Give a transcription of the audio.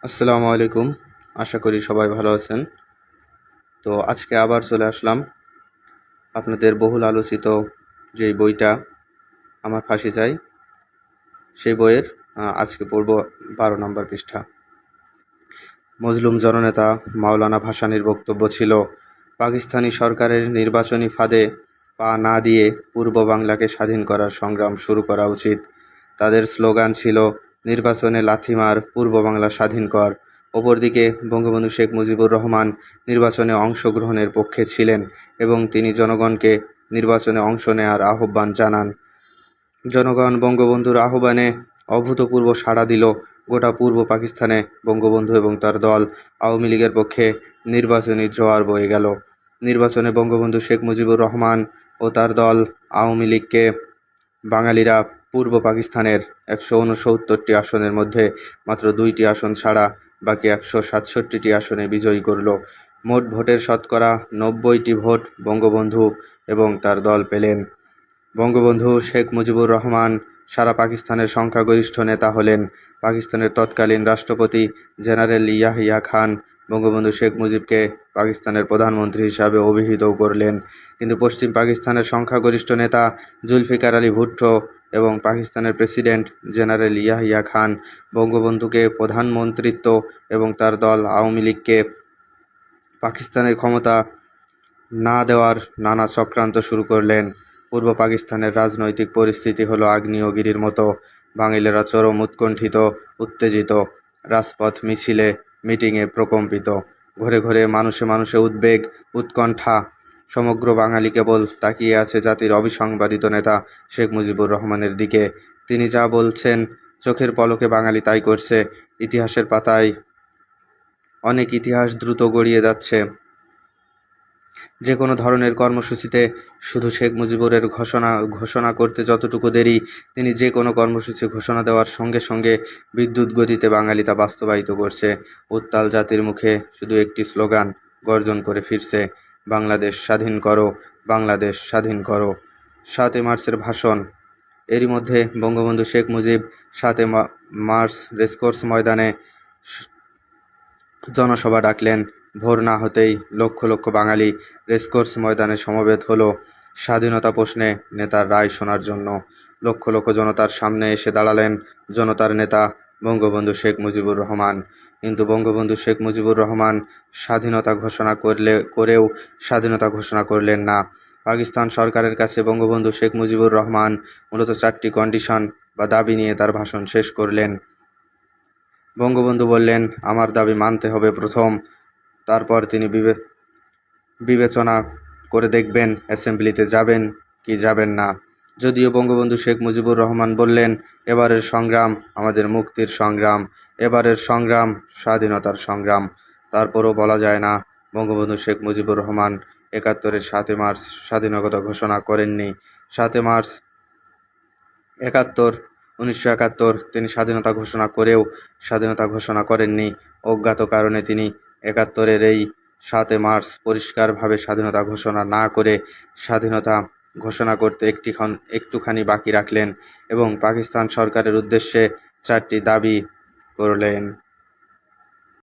আসসালামু আলাইকুম। আশা করি সবাই ভালো আছেন। তো আজকে আবার চলে আসলাম আপনাদের বহুল আলোচিত যেই বইটা আমার ফাঁসি চাই, সেই বইয়ের আজকে পড়ব 12 নম্বর পৃষ্ঠা। মজলুম জননেতা মাওলানা ভাসানীর বক্তব্য ছিল, পাকিস্তানি সরকারের নির্বাচনী ফাঁদে পা না দিয়ে পূর্ব বাংলাকে স্বাধীন করার সংগ্রাম শুরু করা উচিত। তাদের স্লোগান ছিল, নির্বাচনে লাথি মার, পূর্ব বাংলা স্বাধীন কর। অপরদিকে বঙ্গবন্ধু শেখ মুজিবুর রহমান নির্বাচনে অংশগ্রহণের পক্ষে ছিলেন এবং তিনি জনগণকে নির্বাচনে অংশ নেয়ার আহ্বান জানান। জনগণ বঙ্গবন্ধুর আহ্বানে অভূতপূর্ব সাড়া দিল। গোটা পূর্ব পাকিস্তানে বঙ্গবন্ধু এবং তার দল আওয়ামী লীগের পক্ষে নির্বাচনী জোয়ার বয়ে গেল। নির্বাচনে বঙ্গবন্ধু শেখ মুজিবুর রহমান ও তার দল আওয়ামী লীগকে বাঙালিরা পূর্ব পাকিস্তানের 169টি আসনের মধ্যে মাত্র 2টি আসন ছাড়া বাকি 167টি আসনে বিজয়ী করল। মোট ভোটের শতকরা 90টি ভোট বঙ্গবন্ধু এবং তার দল পেলেন। বঙ্গবন্ধু শেখ মুজিবুর রহমান সারা পাকিস্তানের সংখ্যাগরিষ্ঠ নেতা হলেন। পাকিস্তানের তৎকালীন রাষ্ট্রপতি জেনারেল ইয়াহিয়া খান বঙ্গবন্ধু শেখ মুজিবকে পাকিস্তানের প্রধানমন্ত্রী হিসাবে অভিহিতও করলেন। কিন্তু পশ্চিম পাকিস্তানের সংখ্যাগরিষ্ঠ নেতা জুলফিকার আলী ভুট্টো এবং পাকিস্তানের প্রেসিডেন্ট জেনারেল ইয়াহিয়া খান বঙ্গবন্ধুকে প্রধানমন্ত্রিত্ব এবং তার দল আওয়ামী লীগকে পাকিস্তানের ক্ষমতা না দেওয়ার নানা চক্রান্ত শুরু করলেন। পূর্ব পাকিস্তানের রাজনৈতিক পরিস্থিতি হলো আগ্নেয়গিরির মতো। বাঙালিরা চরম উৎকণ্ঠিত, উত্তেজিত, রাজপথ মিছিলে, মিটিংয়ে প্রকম্পিত। ঘরে ঘরে, মানুষে মানুষে উদ্বেগ, উৎকণ্ঠা। সমগ্র বাঙালি কেবল তাকিয়ে আছে জাতির অবিসংবাদিত নেতা শেখ মুজিবুর রহমানের দিকে। তিনি যা বলছেন, চোখের পলকে বাঙালি তাই করছে। ইতিহাসের পাতায় অনেক ইতিহাস দ্রুত গড়িয়ে যাচ্ছে। যে কোনো ধরনের কর্মসূচিতে শুধু শেখ মুজিবুরের ঘোষণা করতে যতটুকু দেরি, তিনি যে কোনো কর্মসূচি ঘোষণা দেওয়ার সঙ্গে সঙ্গে বিদ্যুৎ গতিতে বাঙালি তা বাস্তবায়িত করছে। উত্তাল জাতির মুখে শুধু একটি স্লোগান গর্জন করে ফিরছে, বাংলাদেশ স্বাধীন করো, বাংলাদেশ স্বাধীন করো। 7 মার্চের ভাষণ। এরই মধ্যে বঙ্গবন্ধু শেখ মুজিব 7 মার্চ রেসকোর্স ময়দানে জনসভা ডাকলেন। ভোর না হতেই লক্ষ লক্ষ বাঙালি রেসকোর্স ময়দানে সমবেত হলো স্বাধীনতা প্রশ্নে নেতার রায় শোনার জন্য। লক্ষ লক্ষ জনতার সামনে এসে দাঁড়ালেন জনতার নেতা বঙ্গবন্ধু শেখ মুজিবুর রহমান। কিন্তু বঙ্গবন্ধু শেখ মুজিবুর রহমান স্বাধীনতা ঘোষণা করেও স্বাধীনতা ঘোষণা করলেন না। পাকিস্তান সরকারের কাছে বঙ্গবন্ধু শেখ মুজিবুর রহমান মূলত 4টি কন্ডিশন বা দাবি নিয়ে তার ভাষণ শেষ করলেন। বঙ্গবন্ধু বললেন, আমার দাবি মানতে হবে প্রথম, তারপর তিনি বিবেচনা করে দেখবেন অ্যাসেম্বলিতে যাবেন কি যাবেন না। যদিও বঙ্গবন্ধু শেখ মুজিবুর রহমান বললেন, এবারের সংগ্রাম আমাদের মুক্তির সংগ্রাম, এবারের সংগ্রাম স্বাধীনতার সংগ্রাম, তারপরও বলা যায় না বঙ্গবন্ধু শেখ মুজিবুর রহমান 71-এর 7 মার্চ স্বাধীনতা ঘোষণা করেননি। 7 মার্চ 1971 তিনি স্বাধীনতা ঘোষণা করেও স্বাধীনতা ঘোষণা করেননি। অজ্ঞাত কারণে তিনি 71-এর এই 7 মার্চ পরিষ্কারভাবে স্বাধীনতা ঘোষণা না করে স্বাধীনতা ঘোষণা করতে একটুখানি বাকি রাখলেন এবং পাকিস্তান সরকারের উদ্দেশ্যে 4টি দাবি করলেন।